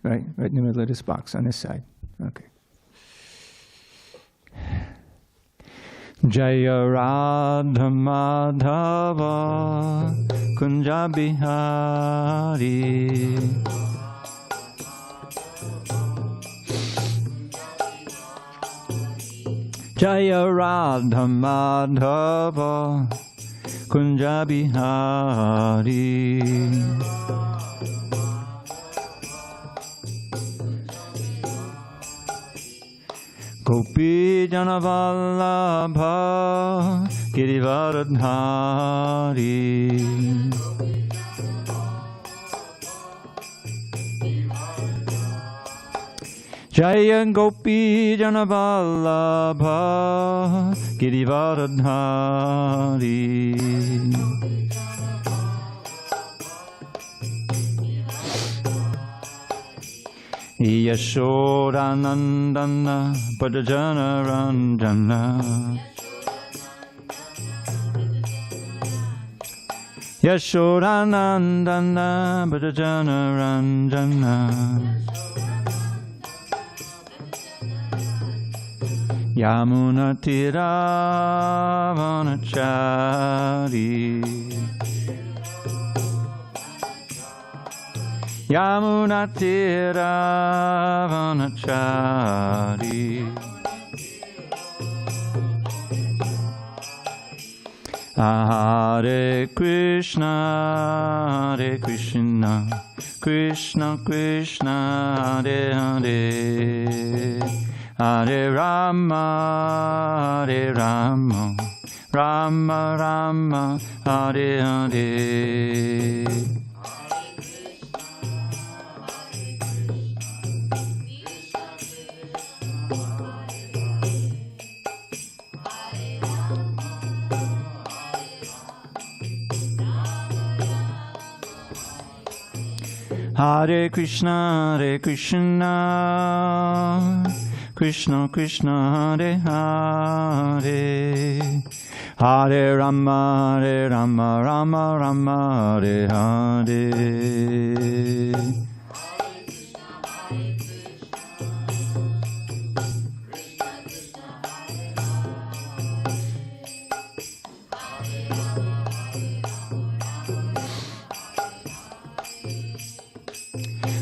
right in the middle of this box on this side. Okay. Jaya Radha Madhava Kunja Bihari Jaya Radha Madhava Kunja Bihari Gopi Janavallabha Girivaradhari Jaya Gopi Janavallabha Girivaradhari Yashodanandana Bhajana Ranjana Yashodanandana Bhajana Ranjana Yamuna Tiravanachari Yamuna Tiravanachari Hare Krishna Hare Krishna Krishna Krishna Hare Hare Hare Rama Hare Rama Rama Rama Hare Hare Hare Krishna, Hare Krishna, Krishna Krishna, Hare Hare, Hare Rama, Hare Rama, Rama Rama, Hare Hare.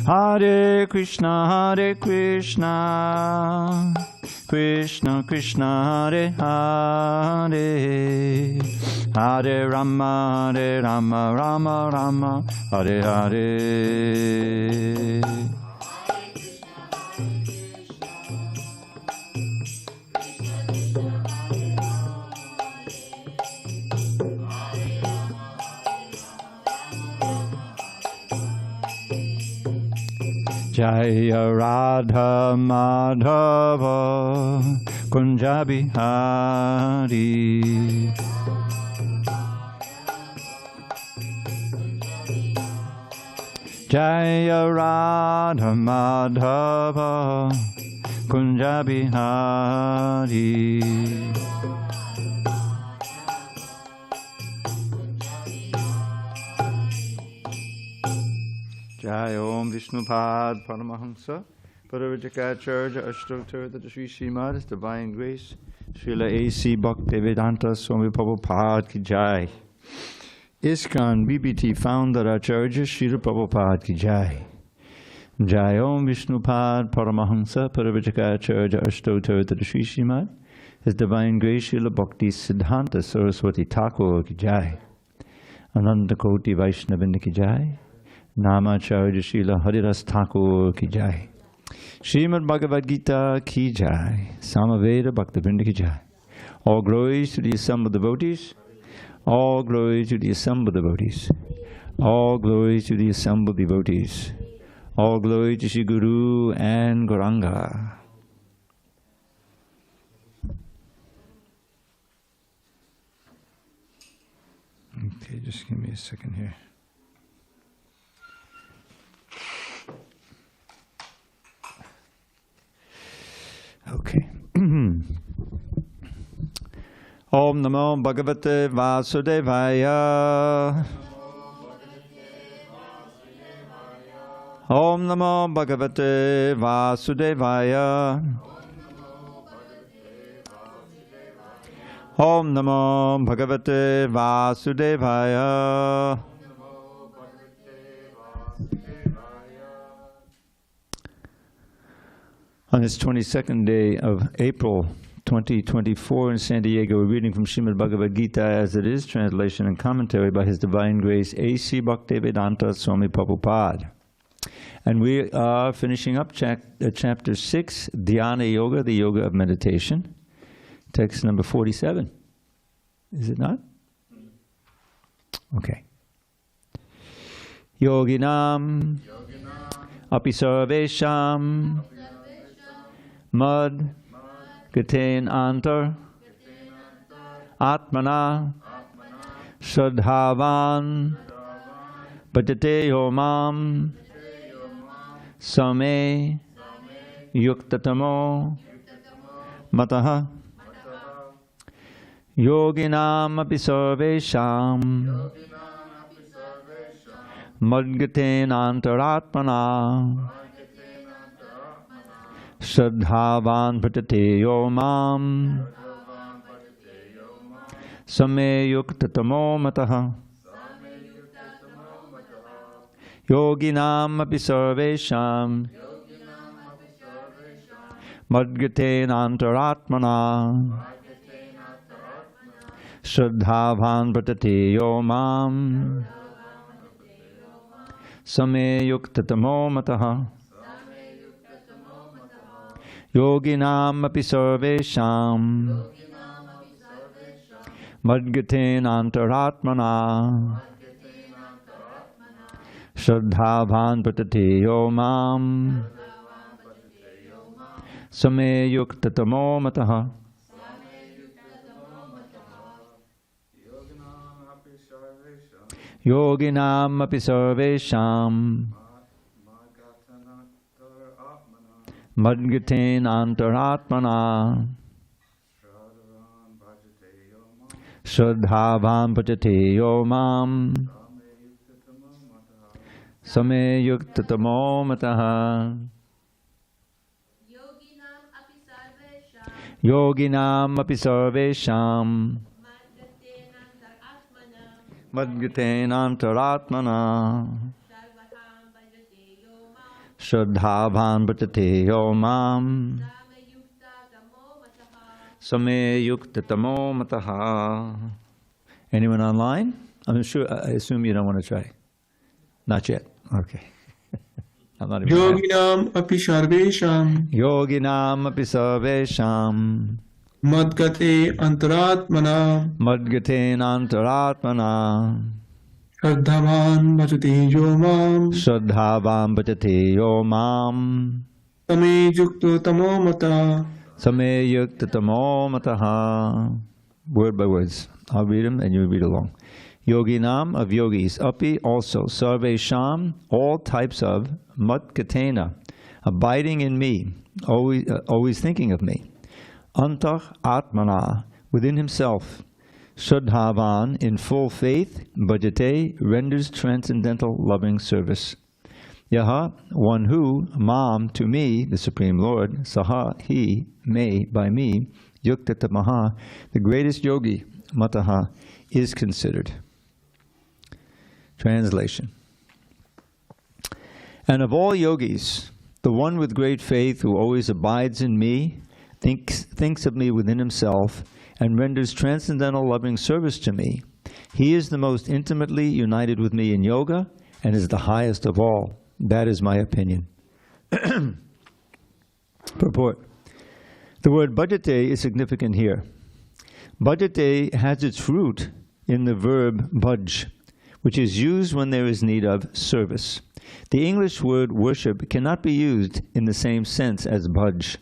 Hare Krishna, Hare Krishna, Krishna Krishna, Hare Hare, Hare Rama, Hare Rama, Rama Rama, Hare Hare. Jaya Radha Madhava Kunja Bihari Jaya Radha Madhava Kunja Bihari Jai Om Vishnupad Paramahamsa Paravajikacharya Ashtottara Sri Srimad His Divine Grace Srila A.C. Bhaktivedanta Swami Prabhupada Ki Jai ISKCON BBT Founder Acharya Srila Prabhupada Ki Jai Jai Om Vishnupad Paramahamsa Paravajikacharya Ashtottara Sri Srimad His Divine Grace Srila Bhakti Siddhanta Saraswati Thakur Ki Jai Ananda Koti Vaishnavinda Ki Jai Namacharya Srila Haridas Thakur Ki Jai Srimad Bhagavad Gita Ki Jai Samaveda Bhaktivinoda Ki Jai. All glories to the assembled devotees. All glories to the assembled devotees. All glories to the assembled devotees. All glory to Shri Guru and Gauranga. Okay, just give me a second here. Okay. Om Namo Bhagavate Vasudevaya. Om Namo Bhagavate Vasudevaya. Om Namo Bhagavate Vasudevaya. On this 22nd day of April 2024 in San Diego, we're reading from Srimad Bhagavad Gita as it is, translation and commentary by His Divine Grace A.C. Bhaktivedanta Swami Prabhupada. And we are finishing up chapter 6, Dhyāna-yoga, the yoga of meditation. Text number 47. Is it not? Okay. Yoginam api sarvesham mad gaten antar atmana shraddhavan bhajate yomam same yuktatamo mataha yoginam api sarvesham madgaten antaratmana shraddhavan bhajate yomam same yuktatamo mataha yoginam api sarvesham madgaten antaratmana shraddhavan bhajate yomam same yuktatamo mataha yoginam api sarvesham madgaten antaratmana shraddhavan bhajate yomam same yuktatamo mataha yoginam api sarvesham madgaten antaratmana shraddhavan bhajate yomam same yuktatamo mataha yoginam api sarvesham madgaten antaratmana shraddhavan bhajate yomam same yuktatamo mataha. Anyone online? I assume you don't want to try. Not yet. Okay. I'm not even Yoginam api sarvesham yoginam api sarvesham madgate antaratmana madgaten antaratmana shraddhavan bhajate yomam shraddhavan bhajate yomam same yukto tamo mata. same yuktatamo mataha. Word by words. I'll read them and you read along. Yoginam, of yogis, api also, sarvesham, all types of, madgatena, abiding in me, always thinking of me. Antah atmana, within himself. Shraddhavan, in full faith, bhajate, renders transcendental loving service. Yaha, one who, mam, to me, the Supreme Lord, saha, he, may, by me, yuktatamaha, the greatest yogi, mataha, is considered. Translation. And of all yogis, the one with great faith who always abides in me, thinks of me within himself, and renders transcendental loving service to me, he is the most intimately united with me in yoga and is the highest of all. That is my opinion. Purport. The word bhajate is significant here. Bhajate has its root in the verb bhaj, which is used when there is need of service. The English word worship cannot be used in the same sense as bhaj.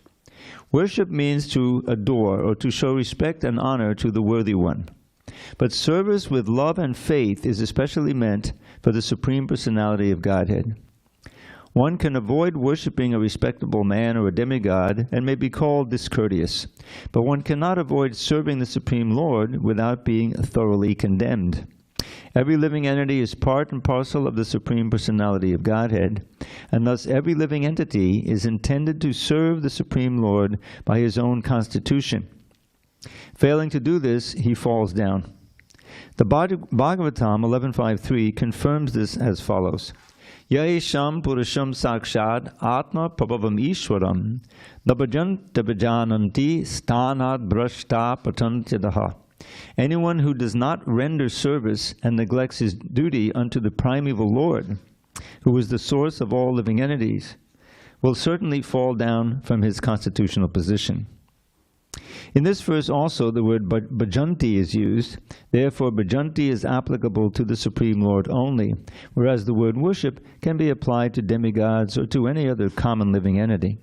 Worship means to adore or to show respect and honor to the worthy one. But service with love and faith is especially meant for the Supreme Personality of Godhead. One can avoid worshipping a respectable man or a demigod and may be called discourteous, but one cannot avoid serving the Supreme Lord without being thoroughly condemned. Every living entity is part and parcel of the Supreme Personality of Godhead, and thus every living entity is intended to serve the Supreme Lord by his own constitution. Failing to do this, he falls down. The Bhagavatam 11.5.3 confirms this as follows. Yaesham Purusham Sakshad Atma Prabhavam Ishwaram Nabhajanti Stanad Brashta Patantyadaha. Anyone who does not render service and neglects his duty unto the primeval Lord, who is the source of all living entities, will certainly fall down from his constitutional position. In this verse also the word bhajanti is used. Therefore bhajanti is applicable to the Supreme Lord only, whereas the word worship can be applied to demigods or to any other common living entity.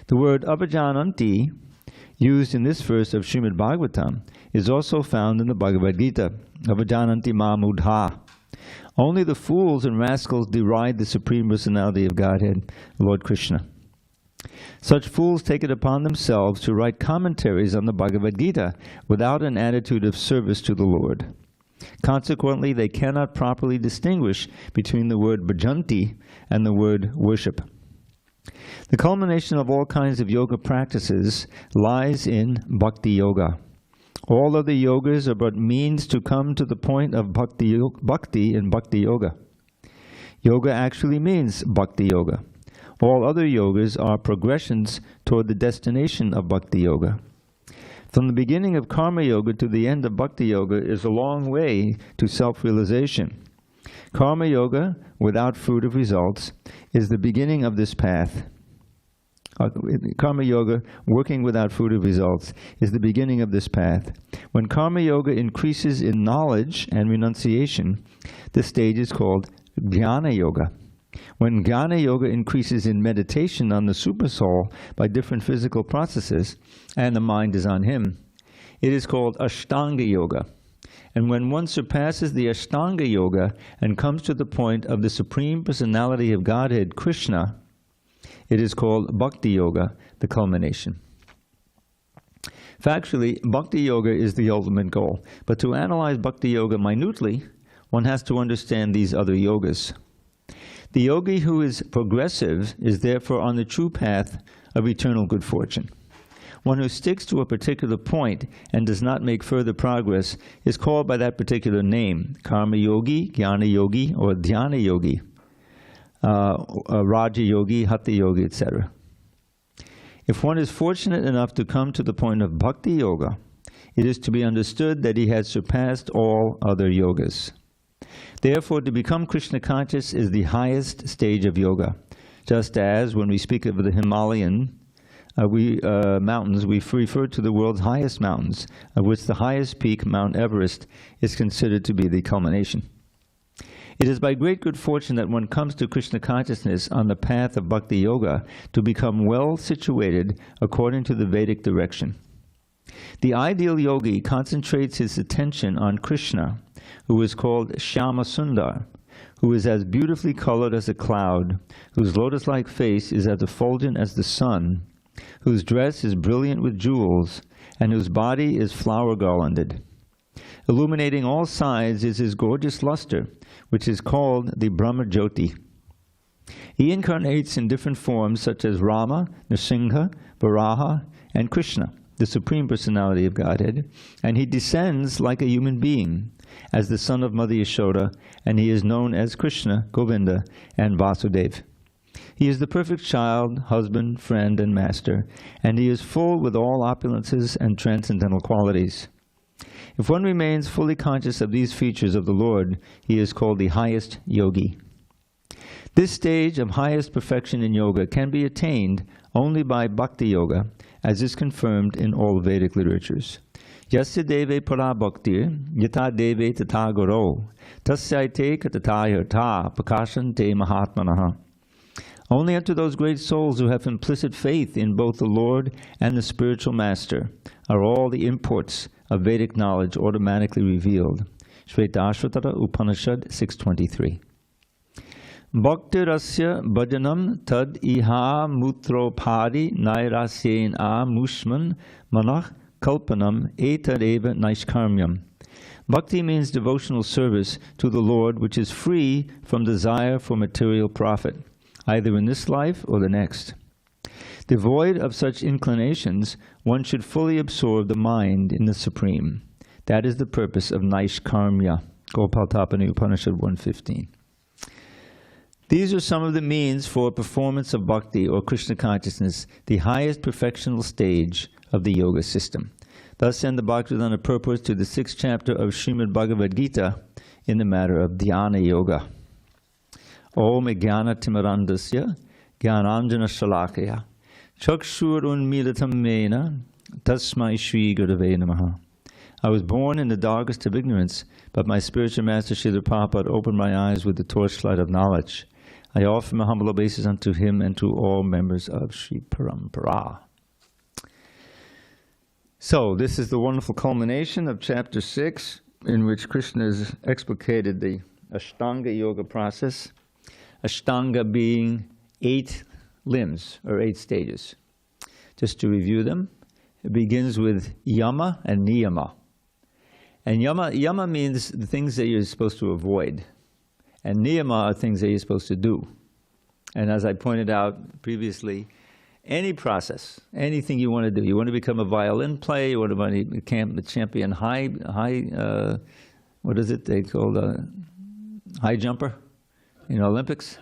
The word avajananti, used in this verse of Srimad Bhagavatam, is also found in the Bhagavad Gita, avajananti ma mudha. Only the fools and rascals deride the Supreme Personality of Godhead, Lord Krishna. Such fools take it upon themselves to write commentaries on the Bhagavad Gita without an attitude of service to the Lord. Consequently, they cannot properly distinguish between the word bhajanti and the word worship. The culmination of all kinds of yoga practices lies in bhakti yoga. All other yogas are but means to come to the point of bhakti in bhakti yoga. Yoga actually means bhakti yoga. All other yogas are progressions toward the destination of bhakti yoga. From the beginning of karma yoga to the end of bhakti yoga is a long way to self-realization. Karma yoga, without fruit of results, is the beginning of this path. Karma yoga, working without fruit of results, is the beginning of this path. When karma yoga increases in knowledge and renunciation, this stage is called Dhyāna-yoga. When Jnana-yoga increases in meditation on the Supersoul by different physical processes, and the mind is on him, it is called Ashtanga-yoga. And when one surpasses the Ashtanga-yoga and comes to the point of the Supreme Personality of Godhead, Krishna, it is called Bhakti-yoga, the culmination. Factually, Bhakti-yoga is the ultimate goal. But to analyze Bhakti-yoga minutely, one has to understand these other yogas. The yogi who is progressive is therefore on the true path of eternal good fortune. One who sticks to a particular point and does not make further progress is called by that particular name, karma yogi, jnana yogi, or dhyana yogi, raja yogi, hatha yogi, etc. If one is fortunate enough to come to the point of bhakti yoga, it is to be understood that he has surpassed all other yogas. Therefore, to become Krishna conscious is the highest stage of yoga. Just as when we speak of the Himalayan mountains, we refer to the world's highest mountains, of which the highest peak, Mount Everest, is considered to be the culmination. It is by great good fortune that one comes to Krishna consciousness on the path of Bhakti Yoga to become well situated according to the Vedic direction. The ideal yogi concentrates his attention on Krishna, who is called Shyama Sundar, who is as beautifully colored as a cloud, whose lotus-like face is as effulgent as the sun, whose dress is brilliant with jewels, and whose body is flower-garlanded. Illuminating all sides is his gorgeous luster, which is called the Brahma Jyoti. He incarnates in different forms such as Rama, Nrsimha, Varaha, and Krishna, the Supreme Personality of Godhead, and he descends like a human being, as the son of Mother Yashoda, and he is known as Krishna, Govinda, and Vasudeva. He is the perfect child, husband, friend, and master, and he is full with all opulences and transcendental qualities. If one remains fully conscious of these features of the Lord, he is called the highest yogi. This stage of highest perfection in yoga can be attained only by bhakti yoga, as is confirmed in all Vedic literatures. Yasya deve para bhaktir, yata deve tata goro, tasyaite katatayarta, prakashante mahatmanaha. Only unto those great souls who have implicit faith in both the Lord and the spiritual master are all the imports of Vedic knowledge automatically revealed. Shvetashvatara Upanishad 6.23. Bhaktirasya bhajanam tad iha mutropadi nairasyen a mushman manach kalpanam etadeva naishkarmyam. Bhakti means devotional service to the Lord which is free from desire for material profit, either in this life or the next. Devoid of such inclinations, one should fully absorb the mind in the Supreme. That is the purpose of Naishkarmya. Gopaltapani Upanishad 115. These are some of the means for performance of bhakti or Krishna consciousness, the highest perfectional stage of the yoga system. Thus send the Bhaktivedanta purport to the 6th chapter of Srimad Bhagavad Gita in the matter of Dhyāna-yoga. Om Jnana Timarandasya Jnananjana Shalakaya Chakshur Unmilitam Mena Tasmai Shri Gurave Namaha. I was born in the darkest of ignorance, but my spiritual master Srila Prabhupada opened my eyes with the torchlight of knowledge. I offer my humble obeisance unto him and to all members of Sri Parampara. So, this is the wonderful culmination of chapter 6, in which Krishna has explicated the Ashtanga yoga process. Ashtanga being 8 limbs, or 8 stages. Just to review them, it begins with yama and niyama. And yama means the things that you're supposed to avoid. And niyama are things that you're supposed to do. And as I pointed out previously, any process, anything you want to do, you want to become a violin player, you want to become a champion what is it they call high jumper in Olympics?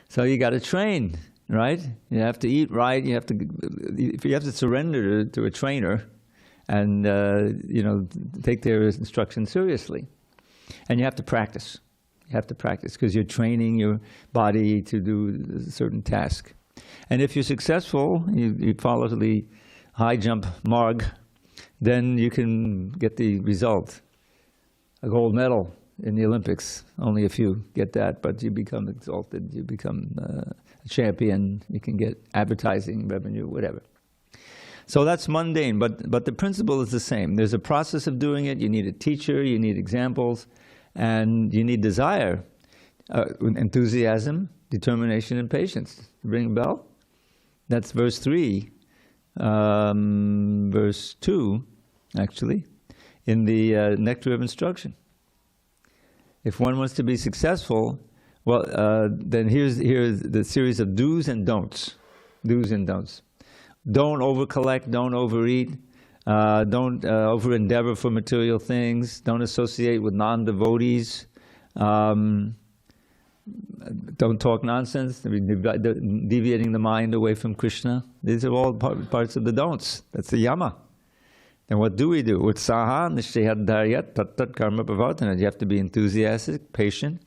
So you got to train, right? You have to eat right, you have to surrender to a trainer and take their instructions seriously. And you have to practice. You have to practice because you're training your body to do a certain task. And if you're successful, you follow the high jump marg, then you can get the result, a gold medal in the Olympics. Only a few get that, but you become exalted, you become a champion, you can get advertising revenue, whatever. So that's mundane, but the principle is the same. There's a process of doing it. You need a teacher, you need examples, and you need desire, enthusiasm, determination, and patience. Ring a bell? That's verse 3, verse 2, actually, in the Nectar of Instruction. If one wants to be successful, well, then here's the series of do's and don'ts. Do's and don'ts. Don't over-collect, don't overeat, don't over-endeavor for material things, don't associate with non-devotees, don't talk nonsense, deviating the mind away from Krishna. These are all parts of the don'ts. That's the yama. Then what do we do? Utsaha nishchayadharyat tat karma pravartana. You have to be enthusiastic, patient,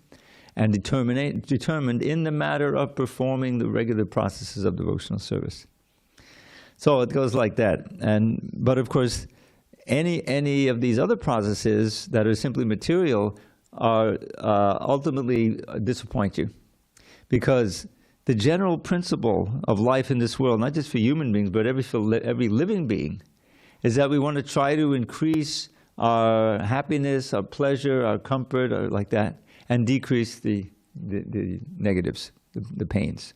and determined in the matter of performing the regular processes of devotional service. So it goes like that. But of course, any of these other processes that are simply material are ultimately disappoint you, because the general principle of life in this world, not just for human beings, but every living being, is that we want to try to increase our happiness, our pleasure, our comfort, or like that, and decrease the negatives, the pains.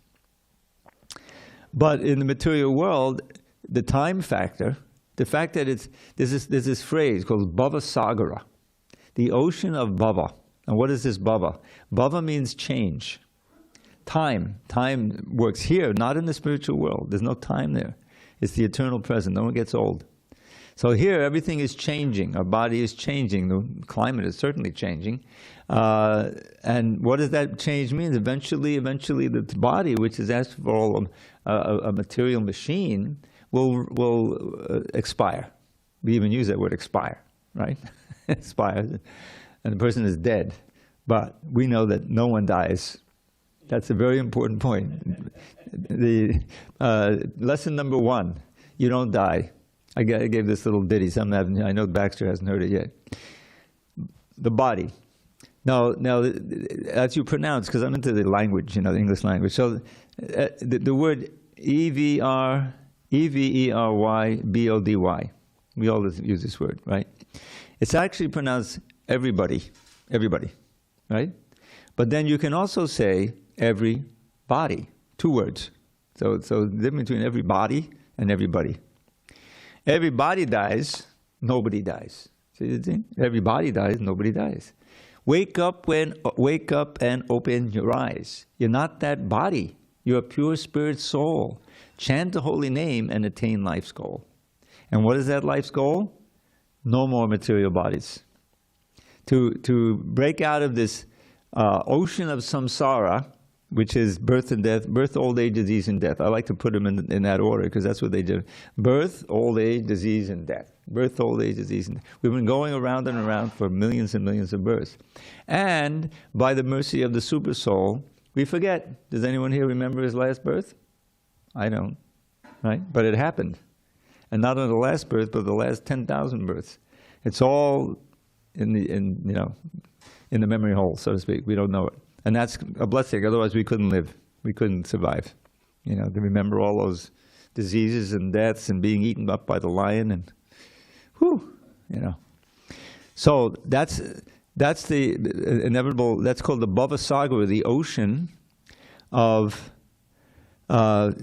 But in the material world, the time factor, the fact that there's this phrase called Bhava Sagara, the ocean of Bhava. And what is this Bhava? Bhava means change. Time. Time works here, not in the spiritual world. There's no time there. It's the eternal present. No one gets old. So here, everything is changing. Our body is changing. The climate is certainly changing. And what does that change mean? Eventually, the body, which is after all a material machine, will expire. We even use that word expire, right? Expire, and the person is dead. But we know that no one dies. That's a very important point. The lesson number 1, you don't die. I gave this little ditty. I know Baxter hasn't heard it yet. The body. Now, as you pronounce, because I'm into the language, the English language. So the word EVERYBODY. We always use this word, right? It's actually pronounced everybody, right? But then you can also say every body, 2 words. So the difference between everybody and everybody. Everybody dies, nobody dies. See the thing? Everybody dies, nobody dies. Wake up and open your eyes. You're not that body. You're a pure spirit soul. Chant the holy name and attain life's goal. And what is that life's goal? No more material bodies. To break out of this ocean of samsara, which is birth and death, birth, old age, disease, and death. I like to put them in that order because that's what they do. Birth, old age, disease, and death. Birth, old age, disease, and death. We've been going around and around for millions and millions of births. And by the mercy of the super soul, we forget. Does anyone here remember his last birth? I don't, right? But it happened. And not only the last birth, but the last 10,000 births. It's all in the memory hole, so to speak. We don't know it. And that's a blessing, otherwise we couldn't live. We couldn't survive. To remember all those diseases and deaths and being eaten up by the lion and So that's the inevitable, that's called the Bhavasagar, the ocean of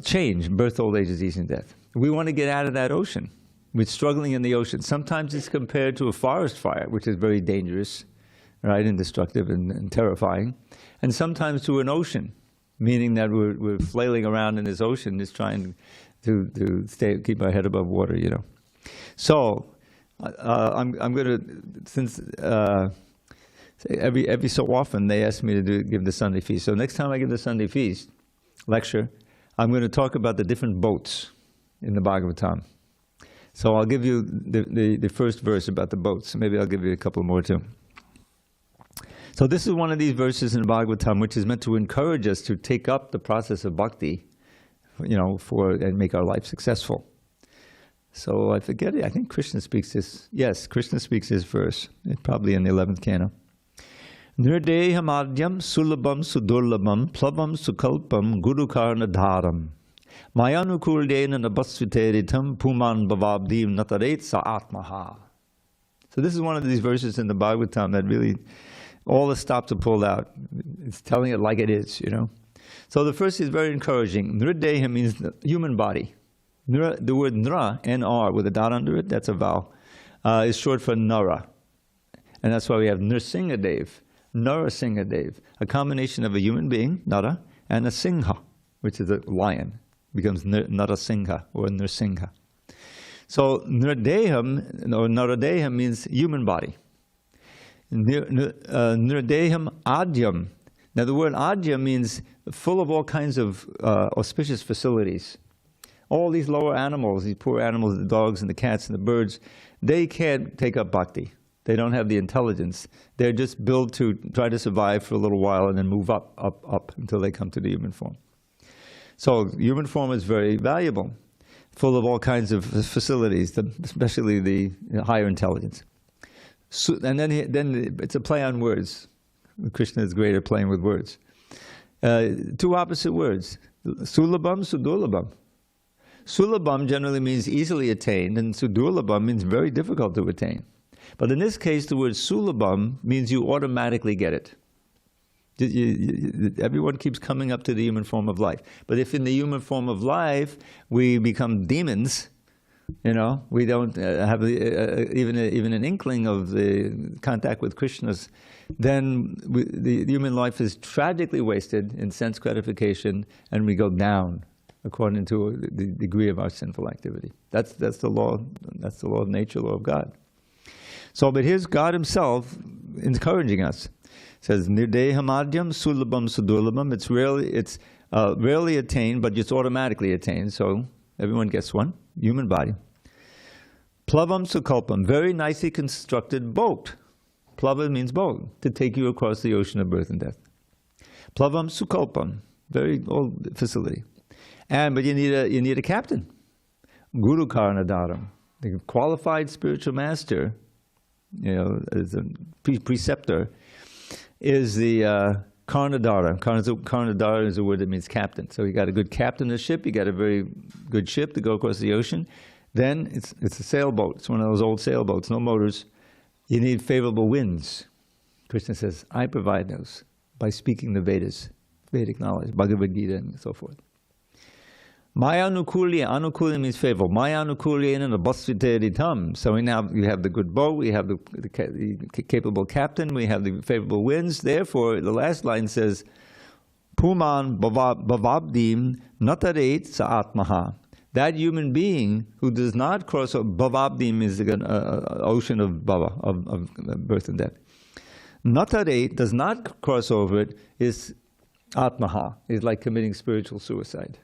change, birth, old age, disease, and death. We want to get out of that ocean. We're struggling in the ocean. Sometimes it's compared to a forest fire, which is very dangerous, right, and destructive and terrifying. And sometimes to an ocean, meaning that we're flailing around in this ocean, just trying to keep our head above water, So I'm going to, since every so often they ask me to give the Sunday feast. So next time I give the Sunday feast lecture, I'm going to talk about the different boats in the Bhagavatam. So I'll give you the first verse about the boats. Maybe I'll give you a couple more too. So this is one of these verses in the Bhagavatam which is meant to encourage us to take up the process of bhakti, and make our life successful. So I forget it. I think Krishna speaks this. Yes, Krishna speaks this verse. It's probably in the 11th canto. Nirdehamadhyam sulabam sudurlabam plavam sukalpam gurukarnadharam mayanukuldena nabasviteritam puman bhavabdim nataret sa atmaha. So this is one of these verses in the Bhagavatam that really all the stops are pulled out. It's telling it like it is, So the first is very encouraging. Nrideha means the human body. The word nra, N-R, with a dot under it, that's a vowel, is short for nara. And that's why we have Nrsingadev, Narasingadev, a combination of a human being, nara, and a singha, which is a lion. Becomes Narasingha or Nrsinga. So Nradeham or Naradeham means human body. Nradeham Adyam. Now the word Adya means full of all kinds of auspicious facilities. All these lower animals, these poor animals, the dogs and the cats and the birds, they can't take up bhakti. They don't have the intelligence. They're just built to try to survive for a little while and then move up, up, up until they come to the human form. So human form is very valuable, full of all kinds of facilities, especially the higher intelligence. So, and then it's a play on words. Krishna is great at playing with words. Two opposite words, sulabam, sudurlabam. Sulabam generally means easily attained, and sudurlabam means very difficult to attain. But in this case, the word sulabam means you automatically get it. Everyone keeps coming up to the human form of life. But if in the human form of life we become demons, we don't have even an inkling of the contact with Krishna's, then the human life is tragically wasted in sense gratification, and we go down according to the degree of our sinful activity. That's the law. That's the law of nature, law of God. So, but here's God Himself encouraging us. It says Nirdehamadhyam sulabam sudurlabam. It's rarely attained, but it's automatically attained. So everyone gets one. Human body. Plavam sukalpam. Very nicely constructed boat. Plava means boat, to take you across the ocean of birth and death. Plavam sukalpam. Very old facility. But you need a captain. Guru Karnadaram. The qualified spiritual master, as a preceptor, is the Karnadara. Karnadara is a word that means captain. So you got a good captain of the ship, you got a very good ship to go across the ocean. Then it's a sailboat. It's one of those old sailboats, no motors. You need favorable winds. Krishna says, I provide those by speaking the Vedas, Vedic knowledge, Bhagavad Gita and so forth. Maya anukulya, anukulya means favorable. Maya anukulya in a basviteditam. So you have the good boat, we have the capable captain, we have the favorable winds. Therefore, the last line says, Puman bhavabdim nataret sa atmaha. That human being who does not cross over, bhavabdim is an ocean of bhava, of birth and death. Nataret does not cross over it is atmaha, is like committing spiritual suicide.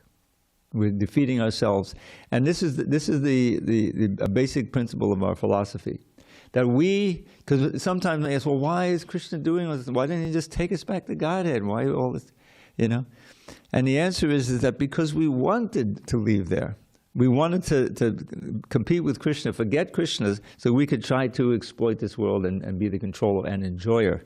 We're defeating ourselves. And this is the basic principle of our philosophy. That because sometimes they ask, well, why is Krishna doing this? Why didn't he just take us back to Godhead? Why all this, And the answer is that because we wanted to leave there. We wanted to compete with Krishna, forget Krishna, so we could try to exploit this world and be the controller and enjoyer.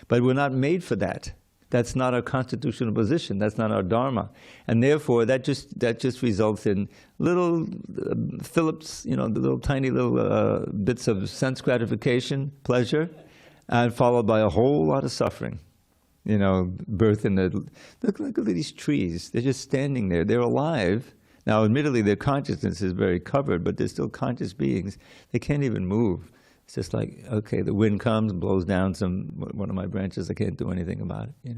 But we're not made for that. That's not our constitutional position. That's not our dharma, and therefore that just results in little Phillips, the little tiny little bits of sense gratification, pleasure, and followed by a whole lot of suffering. Birth in the look at these trees. They're just standing there. They're alive. Now, admittedly, their consciousness is very covered, but they're still conscious beings. They can't even move. It's just like, okay, the wind comes, blows down one of my branches. I can't do anything about it.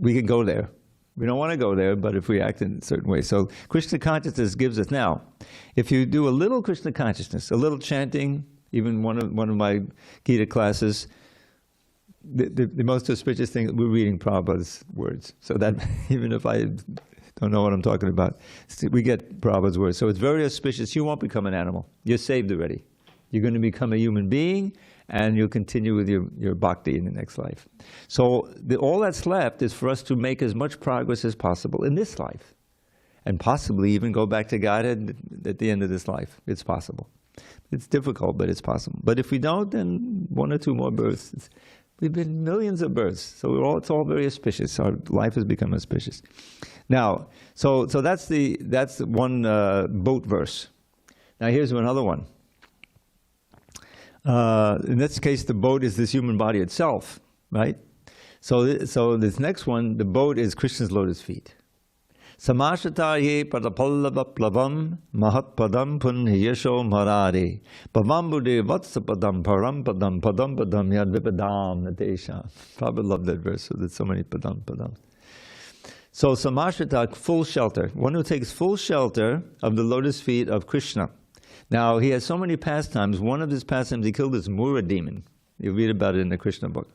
We can go there. We don't want to go there, but if we act in a certain way. So Krishna consciousness gives us now. If you do a little Krishna consciousness, a little chanting, even one of my Gita classes, the most auspicious thing, we're reading Prabhupada's words. So that even if I don't know what I'm talking about, we get Prabhupada's words. So it's very auspicious. You won't become an animal. You're saved already. You're going to become a human being, and you'll continue with your bhakti in the next life. So all that's left is for us to make as much progress as possible in this life, and possibly even go back to Godhead at the end of this life. It's possible. It's difficult, but it's possible. But if we don't, then one or two more births. We've been millions of births, so it's all very auspicious. Our life has become auspicious. Now, so that's the one boat verse. Now here's another one. In this case, the boat is this human body itself, right? So this next one, the boat is Krishna's lotus feet. Samashataye padapallava plavam mahat padam punyasho marare pavambude vatsapadam param padam yad vipadam natesha. Probably love that verse, so there's so many padams. So samashata, full shelter. One who takes full shelter of the lotus feet of Krishna. Now, he has so many pastimes. One of his pastimes, he killed this Mura demon. You read about it in the Krishna book.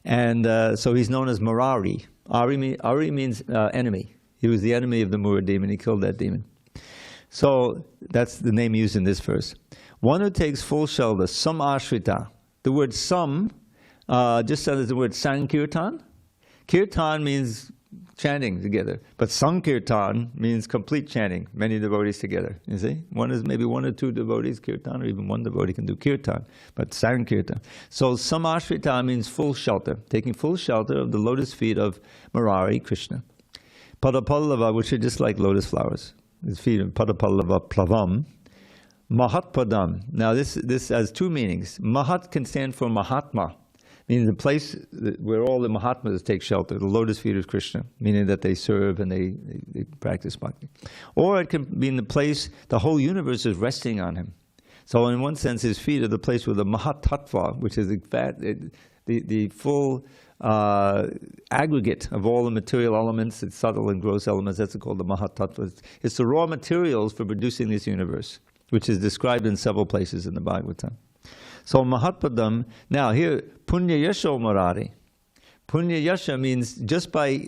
And so he's known as Murari. Ari means enemy. He was the enemy of the Mura demon. He killed that demon. So that's the name used in this verse. One who takes full shelter, sam ashrita. The word sam, just as the word sankirtan. Kirtan means chanting together, but sankirtan means complete chanting, many devotees together. You see, maybe one or two devotees kirtan, or even one devotee can do kirtan, but sankirtan. So samashrita means full shelter, taking full shelter of the lotus feet of Murari, Krishna. Padapallava, which are just like lotus flowers, his feet of Padapallava plavam. Mahatpadam. Now this has two meanings. Mahat can stand for Mahatma, meaning the place where all the Mahatmas take shelter, the lotus feet of Krishna, meaning that they serve and they practice bhakti. Or it can be in the place the whole universe is resting on him. So in one sense, his feet are the place where the Mahat Tattva, which is the full aggregate of all the material elements, its subtle and gross elements, that's called the Mahat Tattva. It's the raw materials for producing this universe, which is described in several places in the Bhagavatam. So Mahatpadam, now here, Punya Yasho Murari. Punya Yasha means just by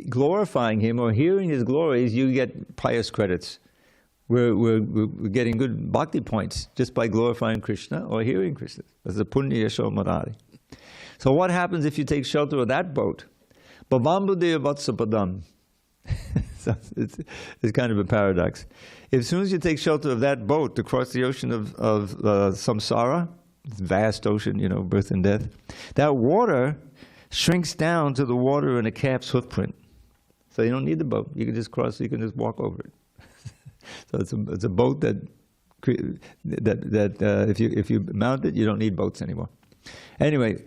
glorifying him or hearing his glories, you get pious credits. We're getting good bhakti points just by glorifying Krishna or hearing Krishna. That's the Punya Yasho Murari. So what happens if you take shelter of that boat? Bhavambudeya Vatsapadam. So it's kind of a paradox. As soon as you take shelter of that boat to cross the ocean of samsara, vast ocean, birth and death, that water shrinks down to the water in a calf's footprint. So you don't need the boat. You can just cross, you can just walk over it. So it's a boat that if you mount it, you don't need boats anymore. Anyway,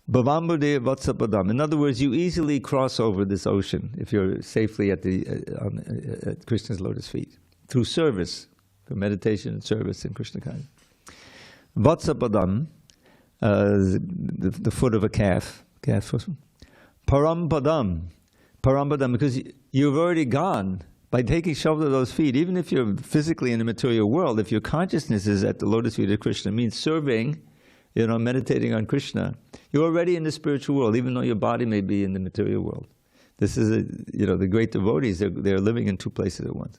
Bhavambude vatsapadam. In other words, you easily cross over this ocean if you're safely at Krishna's lotus feet through service, through meditation and service in Krishna consciousness. Vatsapadam, the foot of a calf. Parampadam, because you've already gone by taking shelter of those feet. Even if you're physically in the material world, if your consciousness is at the lotus feet of Krishna, means serving, meditating on Krishna, you're already in the spiritual world, even though your body may be in the material world. This is, the great devotees, they're living in two places at once.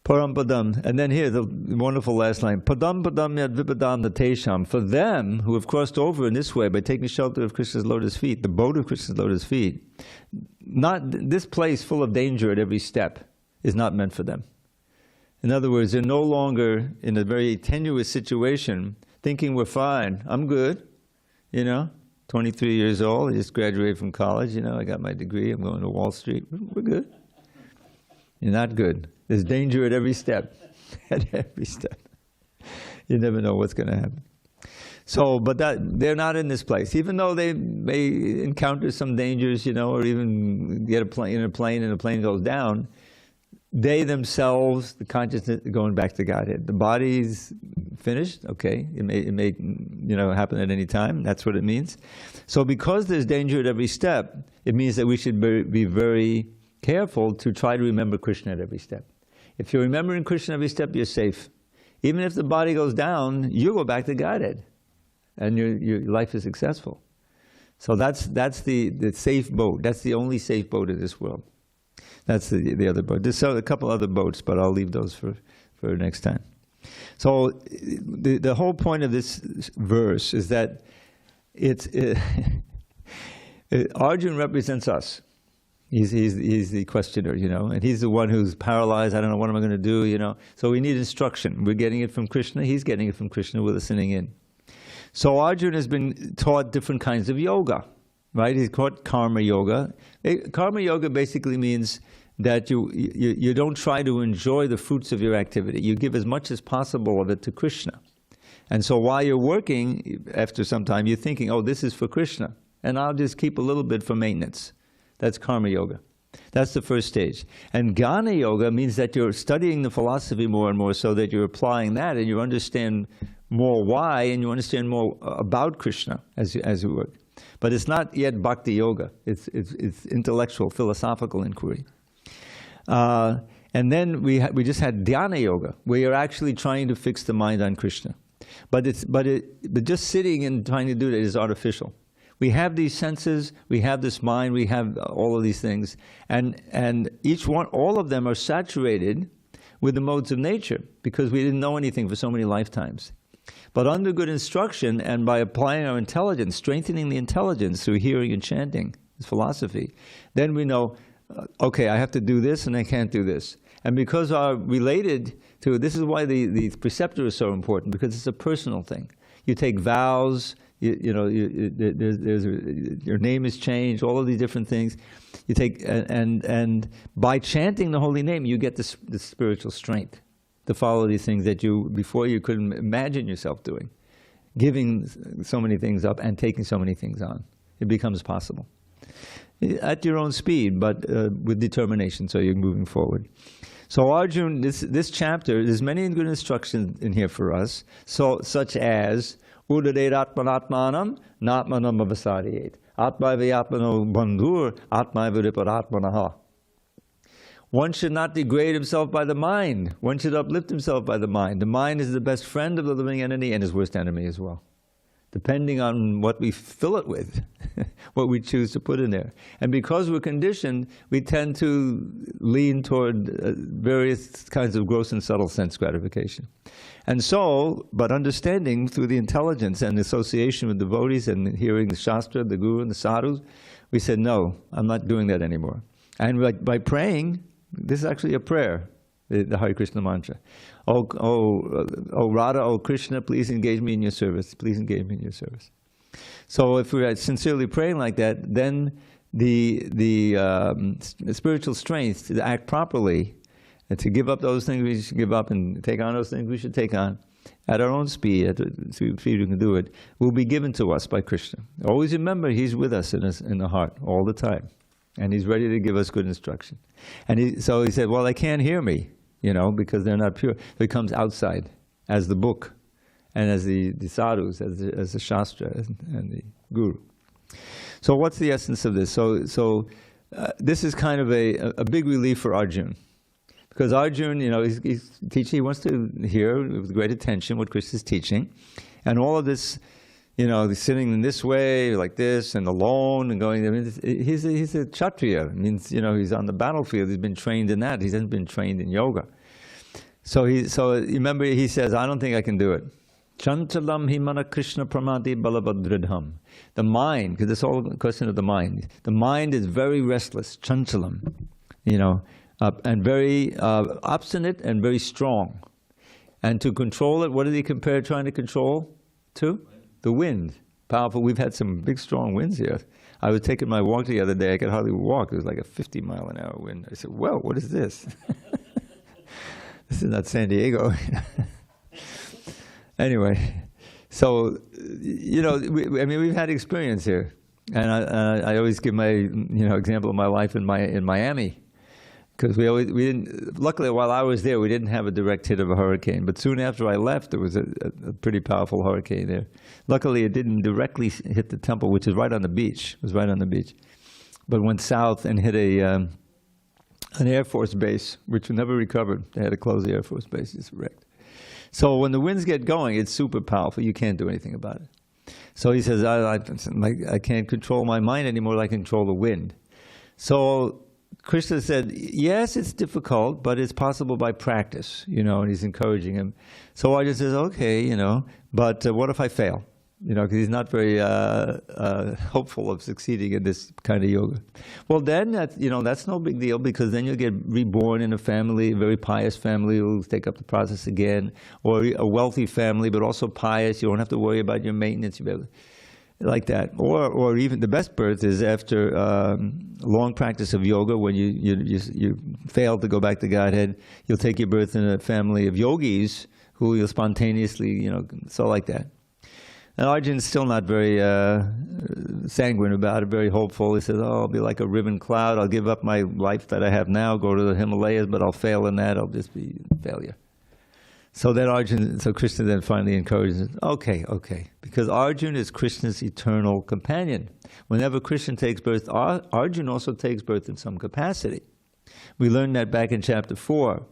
Parampadam. And then here, the wonderful last line. Padam padam yad vipadam natesham. For them who have crossed over in this way by taking shelter of Krishna's lotus feet, the boat of Krishna's lotus feet, not this place full of danger at every step is not meant for them. In other words, they're no longer in a very tenuous situation thinking we're fine. I'm good, 23 years old, I just graduated from college, I got my degree, I'm going to Wall Street. We're good. You're not good. There's danger at every step. At every step. You never know what's going to happen. So, but they're not in this place. Even though they may encounter some dangers, or even get in a plane and the plane goes down, they themselves, the consciousness, going back to Godhead. The body's finished, okay. It may happen at any time. That's what it means. So because there's danger at every step, it means that we should be very careful to try to remember Krishna at every step. If you're remembering Krishna every step, you're safe. Even if the body goes down, you go back to Godhead, and your life is successful. So that's the safe boat. That's the only safe boat in this world. That's the other boat. There's a couple other boats, but I'll leave those for next time. So the whole point of this verse is that Arjuna represents us. He's the questioner, and he's the one who's paralyzed. I don't know, what am I going to do, So we need instruction. We're getting it from Krishna. He's getting it from Krishna. We're listening in. So Arjuna has been taught different kinds of yoga, right? He's taught karma yoga. Karma yoga basically means that you don't try to enjoy the fruits of your activity. You give as much as possible of it to Krishna. And so while you're working, after some time, you're thinking, oh, this is for Krishna, and I'll just keep a little bit for maintenance. That's karma yoga. That's the first stage. And Jnana yoga means that you're studying the philosophy more and more so that you're applying that and you understand more why and you understand more about Krishna as you work. But it's not yet bhakti yoga. It's intellectual, philosophical inquiry. And then we just had Dhyāna yoga, where you're actually trying to fix the mind on Krishna. But just sitting and trying to do that is artificial. We have these senses, we have this mind, we have all of these things, and each one, all of them are saturated with the modes of nature because we didn't know anything for so many lifetimes. But under good instruction and by applying our intelligence, strengthening the intelligence through hearing and chanting, this philosophy, then we know, okay, I have to do this and I can't do this. And because are related to, this is why the preceptor is so important, because it's a personal thing. You take vows. Your name is changed, all of these different things. You take and by chanting the holy name, you get the spiritual strength to follow these things that before you couldn't imagine yourself doing, giving so many things up and taking so many things on. It becomes possible at your own speed, but with determination. So you're moving forward. So Arjuna, this chapter, there's many good instructions in here for us. So such as Udadet atmanatmanam, natmanam avasariyet. Atmaivyatmano bandhur, atmaivyariparatmanaha. One should not degrade himself by the mind. One should uplift himself by the mind. The mind is the best friend of the living entity and his worst enemy as well, depending on what we fill it with, what we choose to put in there. And because we're conditioned, we tend to lean toward various kinds of gross and subtle sense gratification. And so, but understanding through the intelligence and association with devotees and hearing the Shastra, the Guru and the Sadhus, we said, no, I'm not doing that anymore. And by praying, this is actually a prayer, the Hare Krishna mantra. Oh Radha, oh Krishna, please engage me in your service. Please engage me in your service. So if we're sincerely praying like that, then the spiritual strength to act properly, and to give up those things we should give up and take on those things we should take on, at our own speed, at the speed we can do it, will be given to us by Krishna. Always remember, He's with us in the heart all the time. And He's ready to give us good instruction. And so He said, well, they can't hear me, because they're not pure. So He comes outside as the book and as the sadhus, as the shastra and the guru. So what's the essence of this? So this is kind of a big relief for Arjuna. Because Arjuna, he's teaching, he wants to hear with great attention what Krishna is teaching. And all of this, he's sitting in this way, like this, and alone, and going, he's a Kshatriya. It means, he's on the battlefield. He's been trained in that. He hasn't been trained in yoga. So remember, he says, I don't think I can do it. Chanchalam himana Krishna pramati balabhadridham. The mind, because it's all a question of the mind. The mind is very restless, chanchalam, and very obstinate and very strong. And to control it, what did he compare trying to control to? The wind. Powerful. We've had some big strong winds here. I was taking my walk the other day, I could hardly walk. It was like a 50-mile-an-hour wind. I said, well, what is this? This is not San Diego. Anyway, so, we've had experience here. And I always give my, example of my life in Miami. Because we didn't, luckily while I was there, we didn't have a direct hit of a hurricane. But soon after I left, there was a pretty powerful hurricane there. Luckily, it didn't directly hit the temple, which is right on the beach. It was right on the beach. But went south and hit an Air Force base, which never recovered. They had to close the Air Force base. It's wrecked. So when the winds get going, it's super powerful. You can't do anything about it. So he says, I can't control my mind anymore like I control the wind. So Krishna said, yes, it's difficult, but it's possible by practice, and he's encouraging him. So Arjuna says, okay, but what if I fail? Because he's not very hopeful of succeeding in this kind of yoga. Well, then, that's no big deal, because then you'll get reborn in a family, a very pious family who will take up the process again, or a wealthy family, but also pious. You don't have to worry about your maintenance. You'll be able to, like that. Or even the best birth is after long practice of yoga, when you fail to go back to Godhead, you'll take your birth in a family of yogis who you'll spontaneously, so like that. And Arjuna's still not very sanguine about it, very hopeful. He says, I'll be like a ribbon cloud. I'll give up my life that I have now, go to the Himalayas, but I'll fail in that. I'll just be a failure. So Krishna then finally encourages him, okay, because Arjuna is Krishna's eternal companion. Whenever Krishna takes birth, Arjuna also takes birth in some capacity. We learned that back in chapter 4,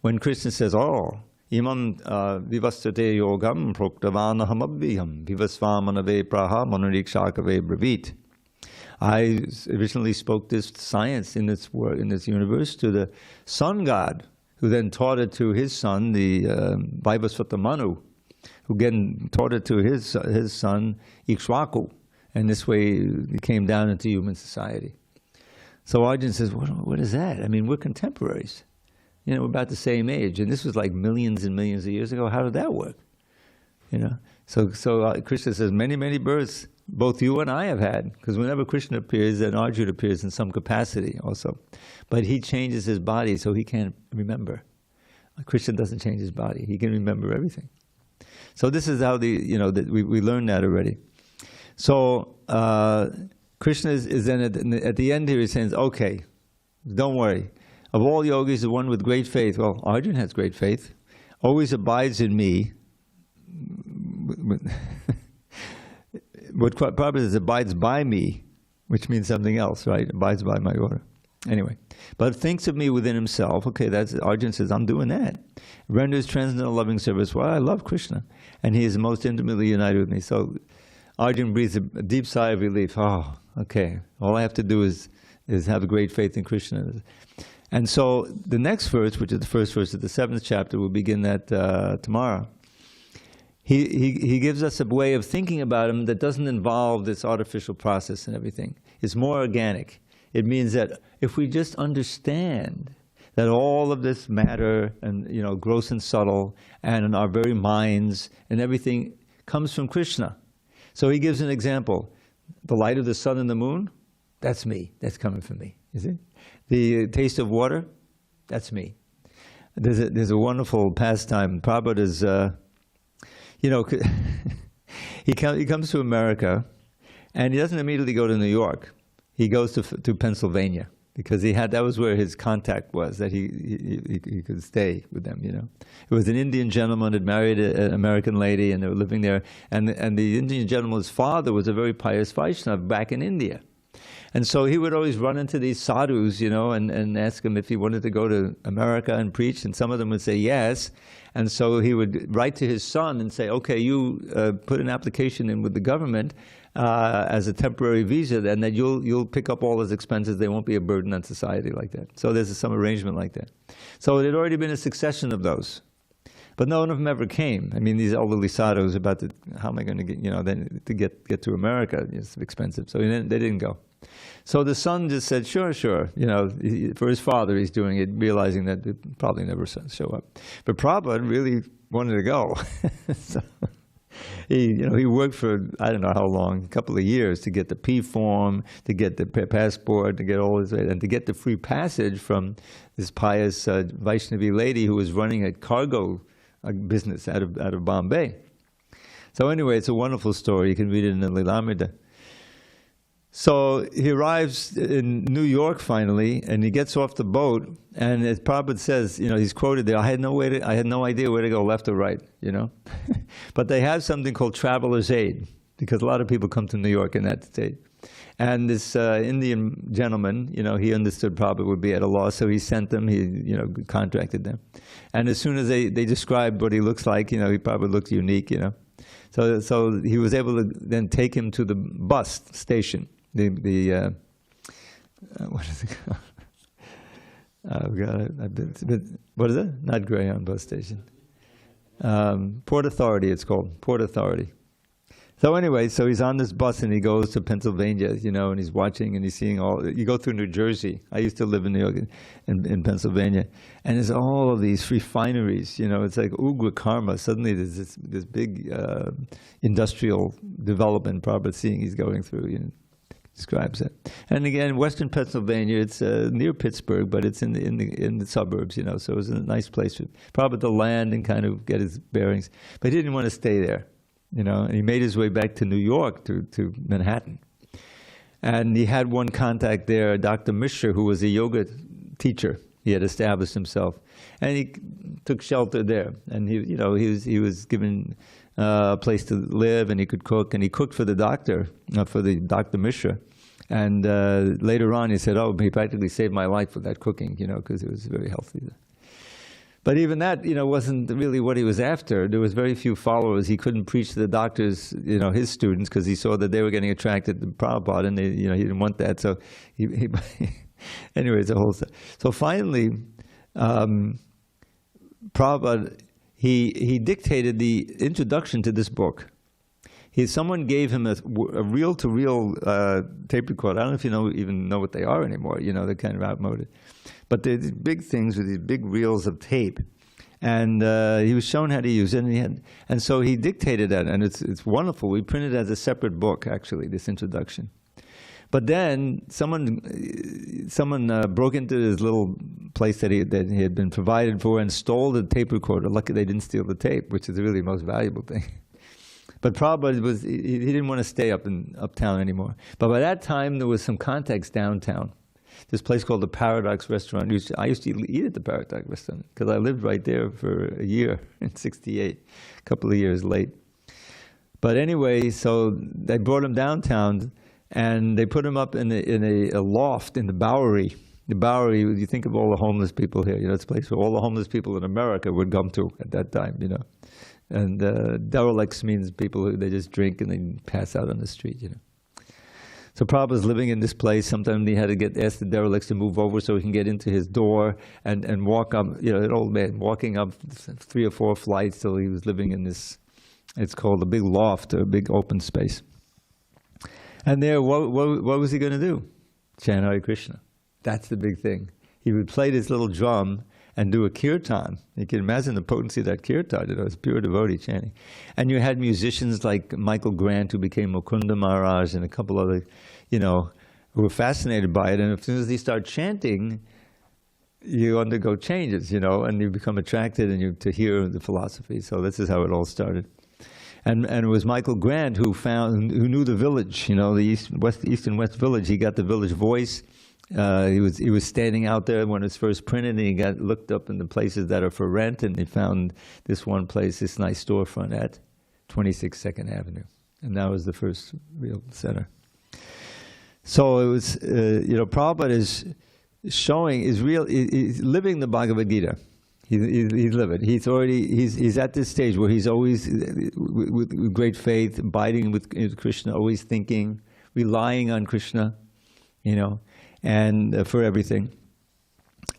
when Krishna says, imam vivastate yogam proktavanaham abhyam vivasvamanave praha manurikshakave bravit. I originally spoke this science in this universe to the sun god, who then taught it to his son, the Vaivasvata Manu, who again taught it to his son, Ikshvaku. And this way it came down into human society. So Arjuna says, what is that? I mean, we're contemporaries. We're about the same age. And this was like millions and millions of years ago. How did that work? So Krishna says, many, many births, both you and I have had. Because whenever Krishna appears, then Arjuna appears in some capacity also. But he changes his body so he can't remember. Krishna doesn't change his body. He can remember everything. So this is how we learned that already. So Krishna is then at the end here, he says, okay, don't worry. Of all yogis, the one with great faith, well, Arjuna has great faith, always abides in me. What Prabhupada says, abides by me, which means something else, right? Abides by my order. Anyway, but thinks of me within himself. Okay, that's Arjuna says, I'm doing that. Renders transcendental loving service. Well, I love Krishna, and he is most intimately united with me. So Arjuna breathes a deep sigh of relief. Oh, okay. All I have to do is have a great faith in Krishna. And so the next verse, which is the first verse of the 7th chapter, we'll begin that tomorrow. He gives us a way of thinking about him that doesn't involve this artificial process and everything. It's more organic. It means that if we just understand that all of this matter and gross and subtle and in our very minds and everything comes from Krishna. So he gives an example. The light of the sun and the moon, that's me. That's coming from me. You see? The taste of water, that's me. There's a wonderful pastime. Prabhupada is you know, he comes to America, and he doesn't immediately go to New York. He goes to Pennsylvania, because that was where his contact was, that he could stay with them, you know. It was an Indian gentleman had married an American lady, and they were living there. And the Indian gentleman's father was a very pious Vaishnava back in India. And so he would always run into these sadhus, you know, and ask him if he wanted to go to America and preach, and some of them would say yes. And so he would write to his son and say, okay, you put an application in with the government as a temporary visa, and that you'll pick up all his expenses. They won't be a burden on society like that. So there's some arrangement like that. So it had already been a succession of those. But none of them ever came. I mean, these elderly sadhus how am I going to get, you know, then to get to America? It's expensive. So they didn't go. So the son just said, sure. You know, for his father, he's doing it, realizing that it probably never show up. But Prabhupada really wanted to go. So he worked for, I don't know how long, a couple of years to get the P form, to get the passport, to get all this, and to get the free passage from this pious Vaishnavi lady who was running a cargo business out of Bombay. So anyway, it's a wonderful story. You can read it in the Lilamrita. So he arrives in New York finally, and he gets off the boat, and as Prabhupada says, you know, he's quoted there, I had no idea where to go, left or right, you know. But they have something called traveler's aid, because a lot of people come to New York in that state. And this Indian gentleman, you know, he understood Prabhupada would be at a loss, so he sent them, he contracted them. And as soon as they described what he looks like, you know, he probably looked unique, you know. So he was able to then take him to the bus station. What is it called? What is it? Not Greyhound bus station. Port Authority, it's called. Port Authority. So anyway, so he's on this bus and he goes to Pennsylvania, you know, and he's watching and he's seeing you go through New Jersey. I used to live in New York, in Pennsylvania. And there's all of these refineries, you know, it's like Ugra Karma. Suddenly there's this big industrial development Prabhupada seeing he's going through, you know. Describes it. And again, Western Pennsylvania, it's near Pittsburgh, but it's in the suburbs, you know, so it was a nice place for Prabhupada to land and kind of get his bearings. But he didn't want to stay there, you know, and he made his way back to New York, to Manhattan. And he had one contact there, Dr. Mishra, who was a yoga teacher. He had established himself. And he took shelter there. And he was given a place to live, and he could cook, and he cooked for the doctor, for the Dr. Mishra. And later on he said, oh, he practically saved my life with that cooking, you know, because it was very healthy. But even that, you know, wasn't really what he was after. There was very few followers. He couldn't preach to the doctors, you know, his students, because he saw that they were getting attracted to Prabhupada, and he didn't want that. So he anyway, it's a whole stuff. So finally, Prabhupada, he dictated the introduction to this book. Someone gave him a reel-to-reel tape recorder. I don't know if you even know what they are anymore. You know, they're kind of outmoded. But they're these big things with these big reels of tape. And he was shown how to use it. And so he dictated that, and it's wonderful. We printed it as a separate book, actually, this introduction. But then someone broke into his little place that he had been provided for and stole the tape recorder. Lucky they didn't steal the tape, which is really the most valuable thing. But Prabhupada he didn't want to stay uptown anymore. But by that time, there was some contacts downtown. This place called the Paradox Restaurant. I used to eat at the Paradox Restaurant because I lived right there for a year in '68, a couple of years late. But anyway, so they brought him downtown, and they put him up in a loft in the Bowery. The Bowery, you think of all the homeless people here. You know, it's a place where all the homeless people in America would come to at that time, you know. And derelicts means people who they just drink and they pass out on the street, you know. So Prabhupada's living in this place. Sometimes he had to ask the derelicts to move over so he can get into his door and walk up, you know, an old man walking up 3 or 4 flights till he was living in this, it's called a big loft, or a big open space. And there, what was he going to do? Chant Hare Krishna. That's the big thing. He would play this little drum and do a kirtan. You can imagine the potency of that kirtan. You know, it's pure devotee chanting. And you had musicians like Michael Grant, who became Mukunda Maharaj, and a couple other, you know, who were fascinated by it. And as soon as they start chanting, you undergo changes, you know, and you become attracted to hear the philosophy. So this is how it all started. And it was Michael Grant who knew the village, the east and west village. He got the village voice. He was standing out there when it was first printed, and he looked up in the places that are for rent, and he found this one place, this nice storefront at 26 2nd Avenue, and that was the first real center. So it was, Prabhupada is living the Bhagavad Gita. He's living. He's at this stage where he's always with great faith, abiding with Krishna, always thinking, relying on Krishna, and for everything.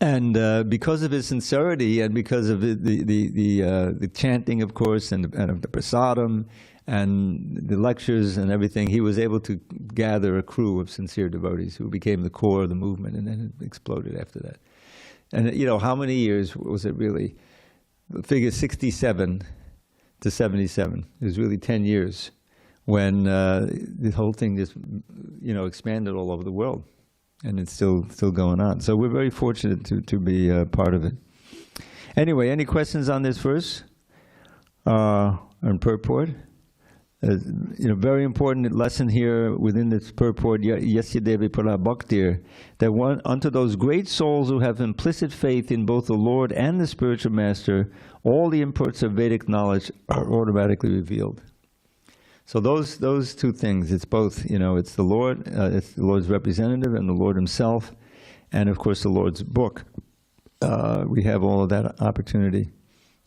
And because of his sincerity, and because of the chanting, of course, and the prasadam, and the lectures and everything, he was able to gather a crew of sincere devotees who became the core of the movement, and then it exploded after that. And how many years was it really? The figure 67 to 77. It was really 10 years when the whole thing just, expanded all over the world. And it's still going on. So we're very fortunate to be part of it. Anyway, any questions on this verse? On purport? Very important lesson here within this purport, Yasya Devi Para Bhaktir, that unto those great souls who have implicit faith in both the Lord and the spiritual master, all the imports of Vedic knowledge are automatically revealed. So those two things, it's both, it's the Lord, it's the Lord's representative and the Lord himself, and of course the Lord's book. We have all of that opportunity,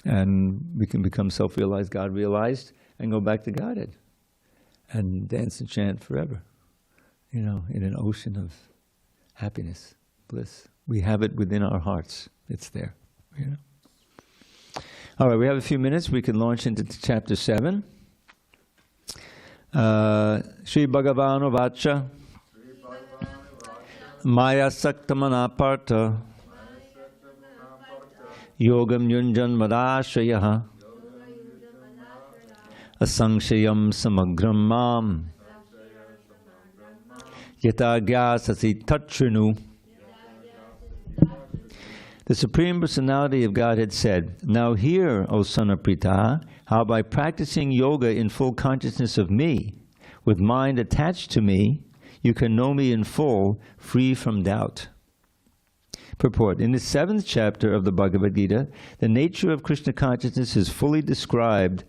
and we can become self-realized, God-realized, and go back to Godhead, and dance and chant forever, in an ocean of happiness, bliss. We have it within our hearts. It's there, All right, we have a few minutes. We can launch into chapter 7. Shri Bhagavano Vacha Maya Saktamana Parta Yogam Yunjan Madashayaha Asangshayam Samagram Mam Yata Gyasasi Tatrinu. The Supreme Personality of Godhead said, "Now hear, O son of Pritha, how by practicing yoga in full consciousness of me, with mind attached to me, you can know me in full, free from doubt." Purport. In the 7th chapter of the Bhagavad Gita, the nature of Krishna consciousness is fully described.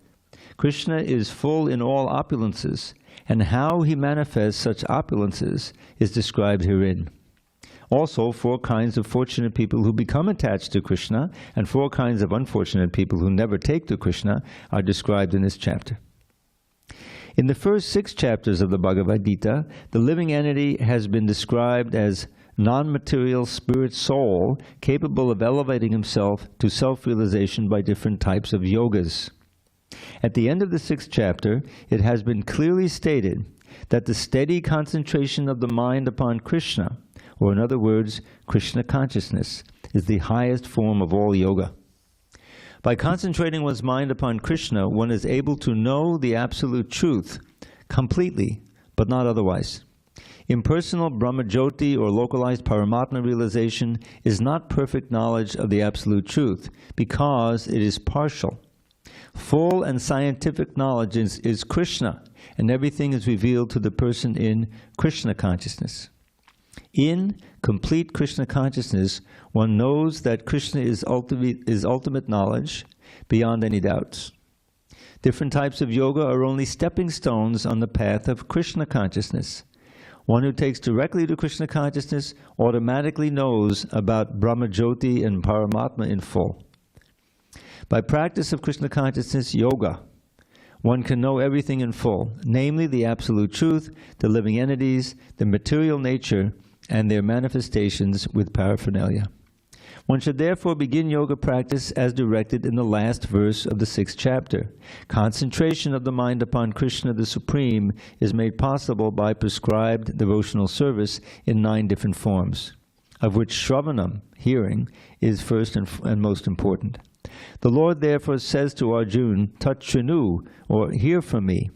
Krishna is full in all opulences, and how he manifests such opulences is described herein. Also, 4 kinds of fortunate people who become attached to Krishna, and 4 kinds of unfortunate people who never take to Krishna are described in this chapter. In the first 6 chapters of the Bhagavad Gita, the living entity has been described as non-material spirit soul capable of elevating himself to self-realization by different types of yogas. At the end of the 6th chapter, it has been clearly stated that the steady concentration of the mind upon Krishna, or in other words, Krishna consciousness, is the highest form of all yoga. By concentrating one's mind upon Krishna, one is able to know the absolute truth completely, but not otherwise. Impersonal Brahmajyoti or localized Paramatma realization is not perfect knowledge of the absolute truth, because it is partial. Full and scientific knowledge is Krishna, and everything is revealed to the person in Krishna consciousness. In complete Krishna consciousness, one knows that Krishna is ultimate knowledge beyond any doubts. Different types of yoga are only stepping stones on the path of Krishna consciousness. One who takes directly to Krishna consciousness automatically knows about Brahmajyoti and Paramatma in full. By practice of Krishna consciousness yoga, one can know everything in full, namely the absolute truth, the living entities, the material nature, and their manifestations with paraphernalia. One should therefore begin yoga practice as directed in the last verse of the 6th chapter. Concentration of the mind upon Krishna the Supreme is made possible by prescribed devotional service in 9 different forms, of which Shravanam, hearing, is first and most important. The Lord therefore says to Arjuna, Tatrinu, or hear from me.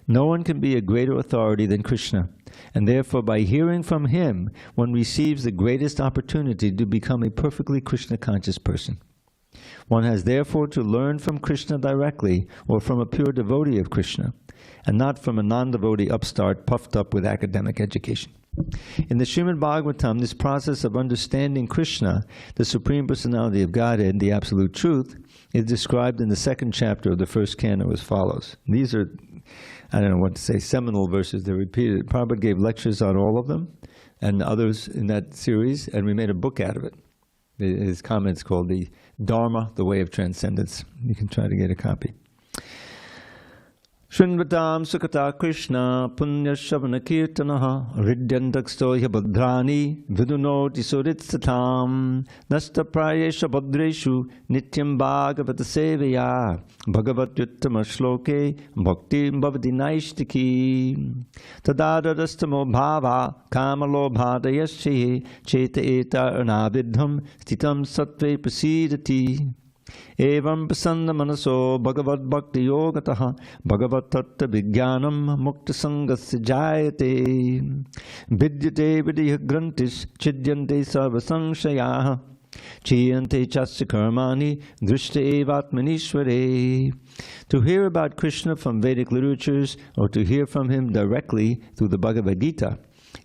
No one can be a greater authority than Krishna, and therefore by hearing from him, one receives the greatest opportunity to become a perfectly Krishna-conscious person. One has therefore to learn from Krishna directly, or from a pure devotee of Krishna, and not from a non-devotee upstart puffed up with academic education. In the Srimad Bhagavatam, this process of understanding Krishna, the Supreme Personality of Godhead, the Absolute Truth, is described in the second chapter of the first canto as follows. These are, I don't know what to say, seminal verses. They're repeated. Prabhupada gave lectures on all of them, and others in that series, and we made a book out of it. His comments called the Dharma, the Way of Transcendence. You can try to get a copy. Shrinvatam Sukata Krishna Punya Shavana Kirtanaha Ridyantaksto Yabhadrani Vidunoti Suritsatam Nasta Prayesha Bhadreshu Nityam Bhagavata Sevaya Bhagavadgita Shloke Bhakti Bhavati Naishtiki Tadadadastamo Bhava Kamalo Bhadayashe Cheta Eta Anavidham Stitam Sattve Prasidati Evam prasanna manaso bhagavad bhakti yogataha bhagavad tattva vijnanam mukta sangasya jayate vidyate vidya grantis chidyante sarva sangshayaha chiyante chasya karmani drishta evatmanishvare. To hear about Krishna from Vedic literatures or to hear from him directly through the Bhagavad Gita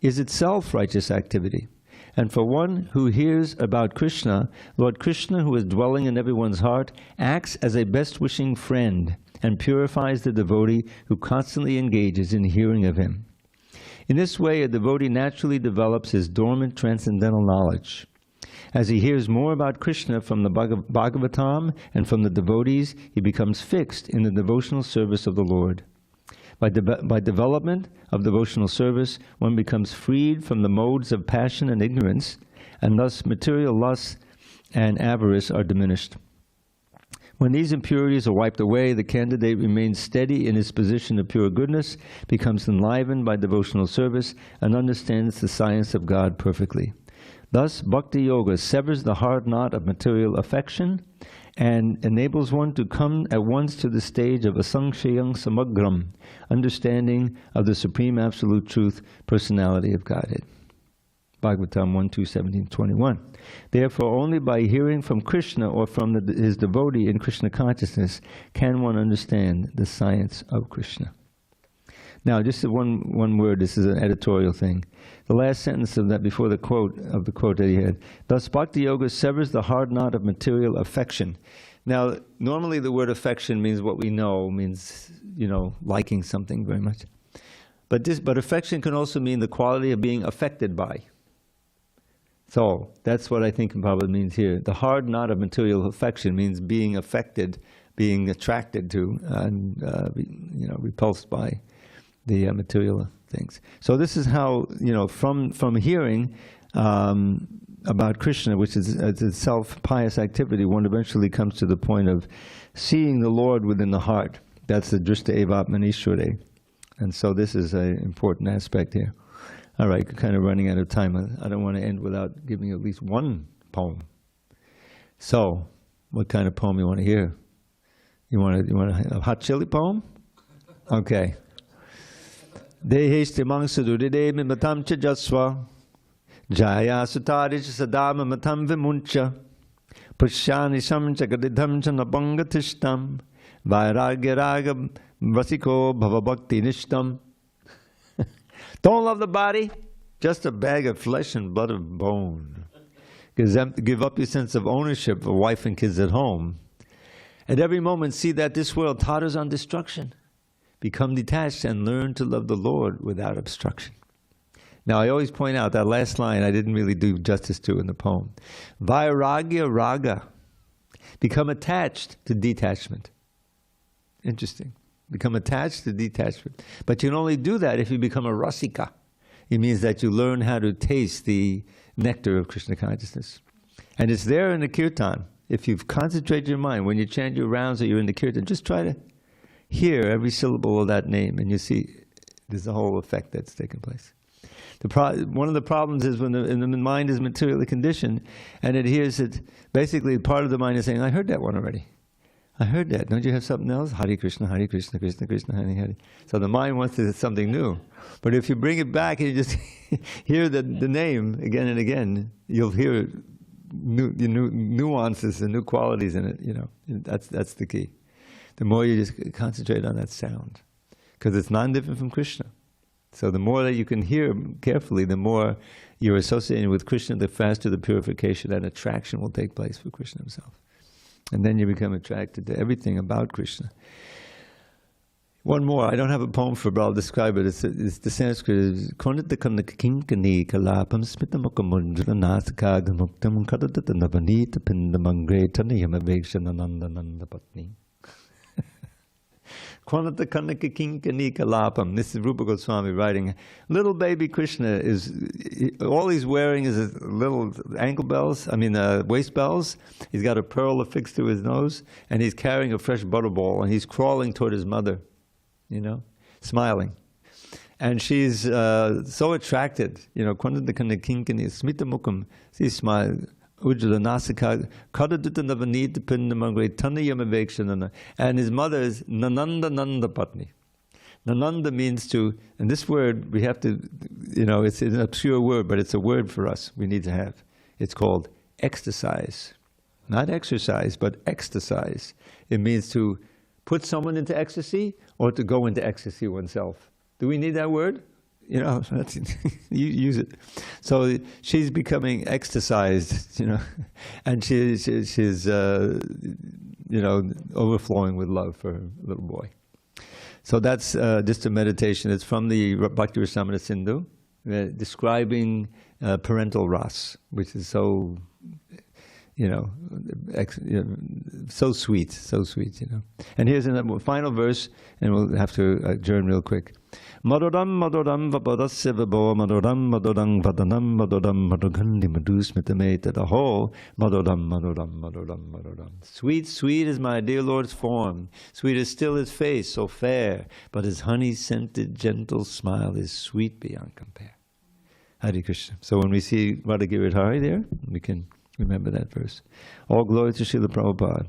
is itself righteous activity. And for one who hears about Krishna, Lord Krishna, who is dwelling in everyone's heart, acts as a best-wishing friend and purifies the devotee who constantly engages in hearing of him. In this way, a devotee naturally develops his dormant transcendental knowledge. As he hears more about Krishna from the Bhagavatam and from the devotees, he becomes fixed in the devotional service of the Lord. By development of devotional service, one becomes freed from the modes of passion and ignorance, and thus material lust and avarice are diminished. When these impurities are wiped away, the candidate remains steady in his position of pure goodness, becomes enlivened by devotional service, and understands the science of God perfectly. Thus, Bhakti Yoga severs the hard knot of material affection and enables one to come at once to the stage of asangshayang samagram, understanding of the Supreme Absolute Truth, Personality of Godhead. Bhagavatam 1.2.17.21. Therefore, only by hearing from Krishna or from his devotee in Krishna consciousness can one understand the science of Krishna. Now, just one word, this is an editorial thing. The last sentence of that, before the quote that he had, thus Bhakti Yoga severs the hard knot of material affection. Now, normally the word affection means what we know, means, liking something very much. But affection can also mean the quality of being affected by. So, that's what I think Prabhupada means here. The hard knot of material affection means being affected, being attracted to, and repulsed by the material things. So this is how, from hearing about Krishna, which is itself pious activity, one eventually comes to the point of seeing the Lord within the heart. That's the drishta evatmanishvare. And so this is an important aspect here. All right, kind of running out of time. I don't want to end without giving you at least one poem. So, what kind of poem you want to hear? You want a hot chili poem? Okay. Deheste mangsududide mimatam cha jasva jaya sutarish sadama matam vimuncha pushani samcha gadidham cha nabangatishtam vairagya raga vasiko bhavabhakti nishtam. Don't love the body, just a bag of flesh and blood of bone. Give up your sense of ownership of wife and kids at home. At every moment see that this world totters on destruction. Become detached and learn to love the Lord without obstruction. Now, I always point out that last line I didn't really do justice to in the poem. Vairagya raga. Become attached to detachment. Interesting. Become attached to detachment. But you can only do that if you become a rasika. It means that you learn how to taste the nectar of Krishna consciousness. And it's there in the kirtan. If you concentrate your mind, when you chant your rounds or you're in the kirtan, just try to hear every syllable of that name, and you see there's a whole effect that's taken place. One of the problems is when the mind is materially conditioned, and it hears it, basically part of the mind is saying, I heard that one already. I heard that. Don't you have something else? Hare Krishna, Krishna Krishna, Hare Hare. So the mind wants to something new. But if you bring it back and you just hear the name again and again, you'll hear new nuances and new qualities in it. That's the key. The more you just concentrate on that sound, because it's non-different from Krishna. So the more that you can hear carefully, the more you're associating with Krishna, the faster the purification and attraction will take place for Krishna himself. And then you become attracted to everything about Krishna. One more. I don't have a poem for it, but I'll describe it. It's the Sanskrit. Konita kinkani kalapam smitamukamundra nasikagmuktam kadadanavanita pindamangre tanayamavekshananandananda patni. Konita kanaka kinkani kalapam. This is Rupa Goswami writing. Little baby Krishna all he's wearing is little ankle bells, waist bells. He's got a pearl affixed to his nose, and he's carrying a fresh butterball, and he's crawling toward his mother. Smiling. And she's so attracted, smita mukam, she's smiling. And his mother is Nananda Patni. Nananda means to, and this word we have to, it's an obscure word, but it's a word for us we need to have. It's called ecstasize. Not exercise, but ecstasize. It means to put someone into ecstasy or to go into ecstasy oneself. Do we need that word? You use it. So she's becoming ecstacized, and she's overflowing with love for her little boy. So that's just a meditation. It's from the Bhakti Rasamrita Sindhu, describing parental ras, which is so so sweet, And here's a final verse, and we'll have to adjourn real quick. Madoram madoram vapadasya vabo madoram madoram vadanam madoram madogandi madusmitameta the whole madoram. Sweet, sweet is my dear Lord's form. Sweet is still his face, so fair, but his honey-scented gentle smile is sweet beyond compare. Hare Krishna. So when we see Radha Giridhari there, we can remember that verse. All glory to Srila Prabhupada.